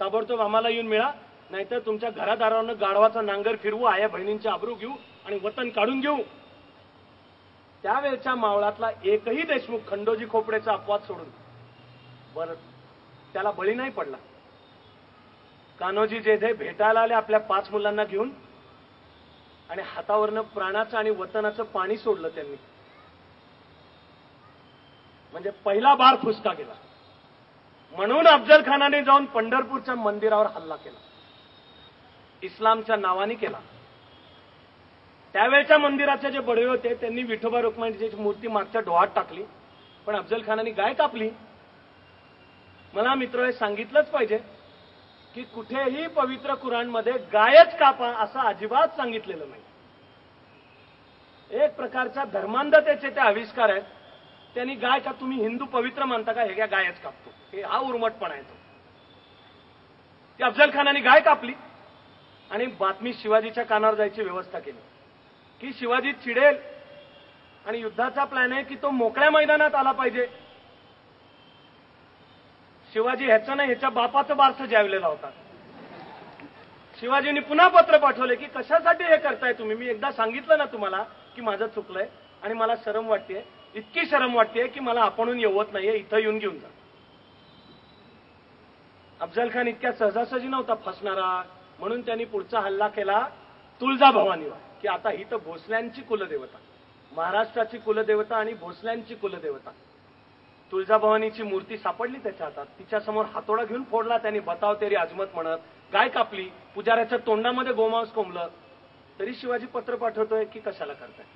ताबडतोब आम्हाला येऊन मिळा, नाहीतर तुमच्या घरादारावर गाढवाचा नांगर फिरवू, आया बहिणींची आबरू घेऊ आणि वतन काढून घेऊ. त्यावेळच्या मावळातला एकही देशमुख खंडोजी खोपडेचा अपवाद सोडून बरं त्याला बळी नाही पडला. कान्होजी जेधे भेटायला आले आपल्या 5 मुलांना घेऊन आणि हातावरनं प्राणाचं आणि वतनाचं पाणी सोडलं त्यांनी. म्हणजे पहिला बार फुसका गेला. म्हणून अफजल खानाने जाऊन पंढरपूरच्या मंदिरावर हल्ला केला, इस्लामच्या नावाने केला. त्यावेळच्या मंदिराचे जे बडवे होते त्यांनी विठोबा रुक्माईची मूर्ती मागच्या डोहात टाकली, पण अफजल खानाने गाय कापली. मला मित्र हे सांगितलंच पाहिजे की कुठेही पवित्र कुराणमध्ये गायच कापा असं अजिबात सांगितलेलं नाही. एक प्रकारच्या धर्मांधतेचे ते आविष्कार आहेत. त्यांनी गाय का तुम्ही हिंदू पवित्र मानता का, हे घ्या गायच कापतो, हे हा उर्मटपणा आहे तो. ती अफजल खानाने गाय कापली आणि बातमी शिवाजीच्या कानावर जायची व्यवस्था केली की शिवाजी चिडेल आणि युद्धाचा प्लॅन आहे की तो मोकळ्या मैदानात आला पाहिजे. शिवाजी ह्याचं नाही ह्याच्या बापाचं बारसं ज्यावलेला होता. शिवाजींनी पुन्हा पत्र पाठवले की कशासाठी हे करताय तुम्ही, मी एकदा सांगितलं ना तुम्हाला की माझं चुकलंय आणि मला शरम वाटतेय, इतकी शरम वाटतेय की मला आपणहून येवत नाहीये, इथं येऊन घेऊन जा. अफजल खान इतक्या सहजासहजी नव्हता फसणारा, म्हणून त्यांनी पुढचा हल्ला केला तुळजाभवानीवर की आता ही तर भोसल्यांची कुलदेवता, महाराष्ट्राची कुलदेवता आणि भोसल्यांची कुलदेवता. तुळजाभवानीची मूर्ती सापडली त्याच्या हातात, तिच्यासमोर हातोडा घेऊन फोडला त्यांनी, बताव तेरी आजमत म्हणत. गाय कापली, पुजाऱ्याच्या तोंडामध्ये गोमांस कोंबलं. तरी शिवाजी पत्र पाठवतोय की कशाला करताय.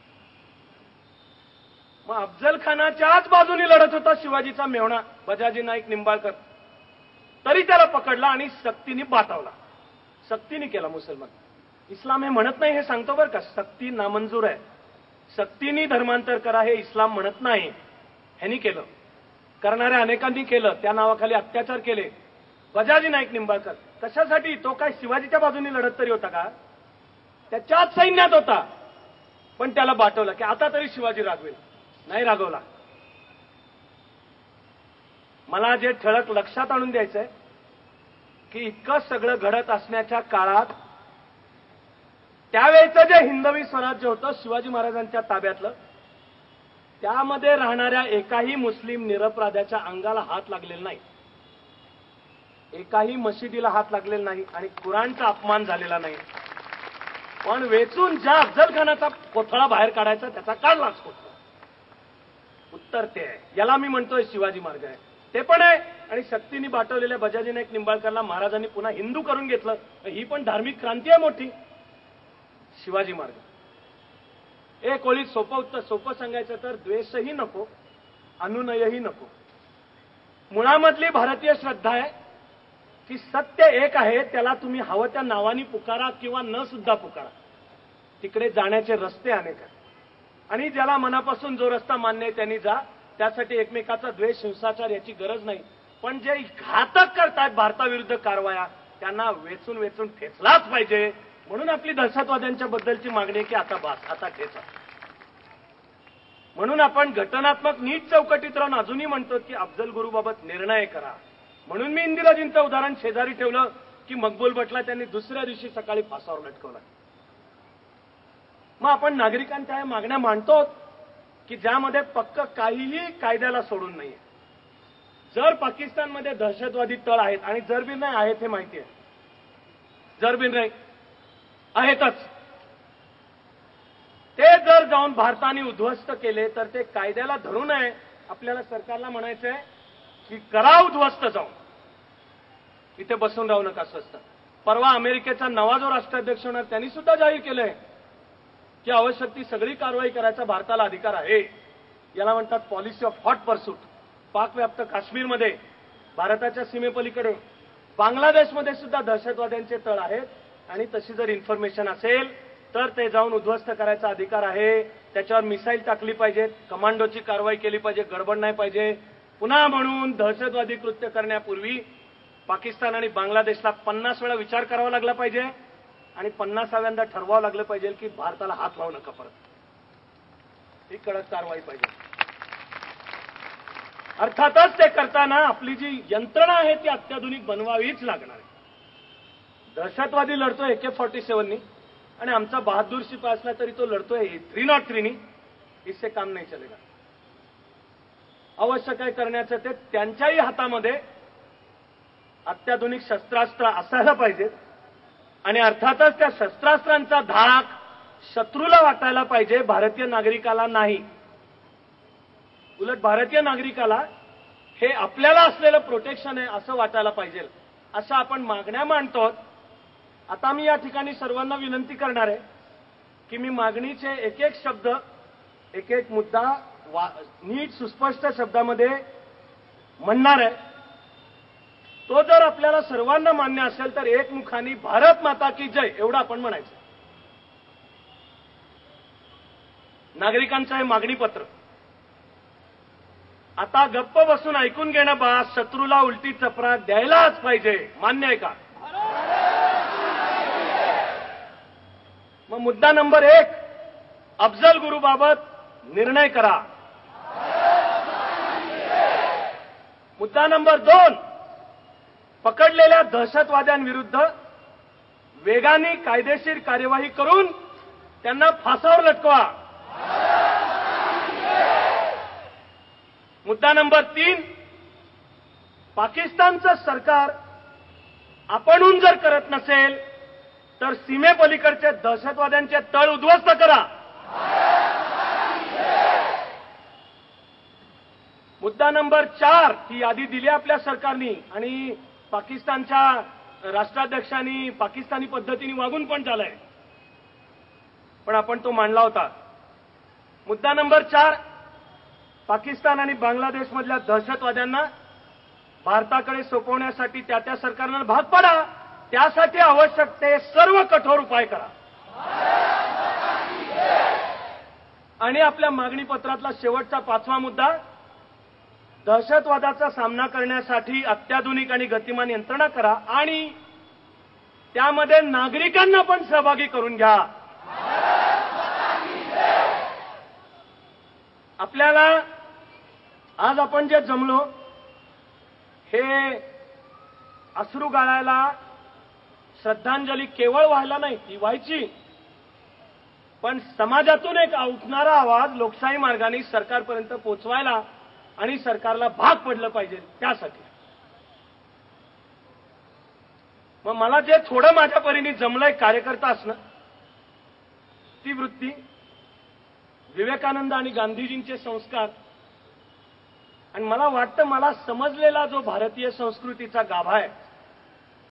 मग अफजल खानाच्याच बाजूने लढत होता शिवाजीचा मेव्हणा बजाजी नाईक निंबाळकर, तरी त्याला पकडला आणि सक्तीने बाटावला. सक्तीने केला मुसलमान. इस्लाम हे म्हणत नाही हे सांगतो बरं का, सक्ती नामंजूर आहे. सक्तीने धर्मांतर करा हे इस्लाम म्हणत नाही. ह्यांनी केलं, करणाऱ्या अनेकांनी केलं, त्या नावाखाली अत्याचार केले. बजाजी नाईक निंबाळकर कशासाठी, तो काय शिवाजीच्या बाजूने लढत तरी होता का, त्याच्याच सैन्यात होता, पण त्याला बाटवलं की आता तरी शिवाजी रागवेल. नाही रागवला. मला जे ठळक लक्षात आणून द्यायचंय की इतकं सगळं घडत असण्याच्या काळात त्यावेळेचं जे हिंदवी स्वराज्य होतं शिवाजी महाराजांच्या ताब्यातलं, त्यामध्ये राहणाऱ्या एकाही मुस्लिम निरपराध्याच्या अंगाला हात लागलेला नाही, एकाही मशिदीला हात लागलेला नाही आणि कुराणचा अपमान झालेला नाही. पण वेचून ज्या अफजल खानाचा कोथळा बाहेर काढायचा त्याचा काढलाच कोथळा. उत्तर ते आहे. याला मी म्हणतोय शिवाजी मार्ग आहे. ते पण आहे. आणि सक्तीने बाटवलेल्या बजाजी नाईक निंबाळकरला महाराजांनी पुन्हा हिंदू करून घेतलं. ही पण धार्मिक क्रांती आहे मोठी. शिवाजी मार्ग. एक ओळीत सोपं सांगायचं तर द्वेषही नको, अनुनयही नको. मुळामधली भारतीय श्रद्धा आहे की सत्य एक आहे, त्याला तुम्ही हवं त्या नावानी पुकारा किंवा न सुद्धा पुकारा, तिकडे जाण्याचे रस्ते अनेक आहेत. आणि ज्याला मनापासून जो रस्ता मान्य आहे त्यांनी जा. त्यासाठी एकमेकाचा द्वेष हिंसाचार याची गरज नाही. पण जे घातक करतायत भारताविरुद्ध कारवाया त्यांना वेचून वेचून ठेचलाच पाहिजे. म्हणून आपली दहशतवाद्यांच्या बद्दलची मागणी आहे की आता बास, आता ठेचा. म्हणून आपण घटनात्मक नीट चौकटीत राहून अजूनही म्हणतो की अफजल गुरुबाबत निर्णय करा. म्हणून मी इंदिराजींचं उदाहरण शेजारी ठेवलं की मकबूल भटला त्यांनी दुसऱ्या दिवशी सकाळी फासावर लटकवला. मग आपण नागरिकांच्या या मागण्या मांडतो की ज्यामध्ये पक्क काहीही कायद्याला सोडून नाहीये. जर पाकिस्तानमध्ये दहशतवादी तळ आहेत आणि जरबीर नाही आहेत हे माहिती आहे, जरबीर नाही आहेतच, ते जर जाऊन भारताने उद्ध्वस्त केले तर ते कायद्याला धरू नये. आपल्याला सरकारला म्हणायचंय की करा उद्ध्वस्त जाऊन, इथे बसून राहू नका स्वस्त. परवा अमेरिकेचा नवा जो राष्ट्राध्यक्ष होणार त्यांनी सुद्धा जाहीर केलंय की आवश्यक ती सगळी कारवाई करायचा भारताला अधिकार आहे. याला म्हणतात पॉलिसी ऑफ हॉट परसूट. पाकव्याप्त काश्मीरमध्ये, भारताच्या सीमेपलीकडे बांगलादेशमध्ये सुद्धा दहशतवाद्यांचे तळ आहेत आणि तशी जर इन्फॉर्मेशन असेल तर ते जाऊन उद्ध्वस्त करायचा अधिकार आहे. त्याच्यावर मिसाईल टाकली पाहिजेत, कमांडोची कारवाई केली पाहिजे, गडबड नाही पाहिजे. पुन्हा म्हणून दहशतवादी कृत्य करण्यापूर्वी पाकिस्तान आणि बांगलादेशला 50 वेळा विचार करावा लागला पाहिजे आणि 50व्यांदा ठरवावं लागलं पाहिजे की भारताला हात लावू नका परत. ही कडक कारवाई पाहिजे. अर्थातच ते करताना आपली जी यंत्रणा आहे ती अत्याधुनिक बनवावीच लागणार आहे. दहशतवादी लढतोय AK-47नी आणि आमचा बहादूर शिपाई असला तरी तो लढतोय 303नी. इससे काम नाही चलेगा. अवश्य काय करण्याचं ते त्यांच्याही हातामध्ये अत्याधुनिक शस्त्रास्त्र असायला पाहिजेत आणि अर्थातच त्या शस्त्रास्त्रांचा धाक शत्रूला वाटायला पाहिजे, भारतीय नागरिकाला नाही. उलट भारतीय नागरिकाला हे आपल्याला असलेलं प्रोटेक्शन आहे असं वाटायला पाहिजे. अशा आपण मागण्या मांडतो. आता मी या ठिकाणी सर्वांना विनंती करणार आहे की मी मागणीचे एक एक शब्द, एक एक मुद्दा नीट सुस्पष्ट शब्दामध्ये म्हणणार आहे. तो जर आपल्याला सर्वांना मान्य असेल तर एकमुखाने भारत माता की जय एवढं आपण म्हणायचं. नागरिकांचं हे मागणीपत्र आता गप्प बसून ऐकून घेणं बास, शत्रूला उलटी चपराक द्यायलाच पाहिजे. मान्य आहे का? मग मुद्दा नंबर 1, अफजल गुरुबाबत निर्णय करा. मुद्दा नंबर 2, पकडलेल्या दहशतवाद्यांविरुद्ध वेगाने कायदेशीर कार्यवाही करून त्यांना फासावर लटकवा. मुद्दा नंबर 3, पाकिस्तानचं सरकार आपणहून जर करत नसेल तर सीमेपलीकडचे दहशतवाद्यांचे तळ उद्ध्वस्त करा. मुद्दा नंबर 4, ही यादी दिली आपल्या सरकारनी आणि पाकिस्तानच्या राष्ट्राध्यक्षांनी पाकिस्तानी पद्धतीने वागून पण झालंय, पण आपण तो मांडला होता. मुद्दा नंबर 4, पाकिस्तान आणि बांगलादेशमधल्या दहशतवाद्यांना भारताकडे सोपवण्यासाठी त्या सरकारनं भाग पाडा. त्यासाठी आवश्यक ते सर्व कठोर उपाय करा. आणि आपल्या मागणीपत्रातला शेवटचा 5वा मुद्दा, दहशतवादाचा सामना करण्यासाठी अत्याधुनिक आणि गतिमान यंत्रणा करा आणि त्यामध्ये नागरिकांना पण सहभागी करून घ्या. आपल्याला आज आपण जे जमलो हे अश्रू गाळायला, श्रद्धांजली केवळ व्हायला नाही, ती व्हायची, पण समाजातून एक उठणारा आवाज लोकशाही मार्गाने सरकारपर्यंत पोहोचवायला आणि सरकारला भाग पडलं पाहिजे त्यासाठी. मग मला जे थोडं माझ्या परीने जमलंय कार्यकर्ता असणं, ती वृत्ती, विवेकानंद आणि गांधीजींचे संस्कार आणि मला वाटतं मला समजलेला जो भारतीय संस्कृतीचा गाभा आहे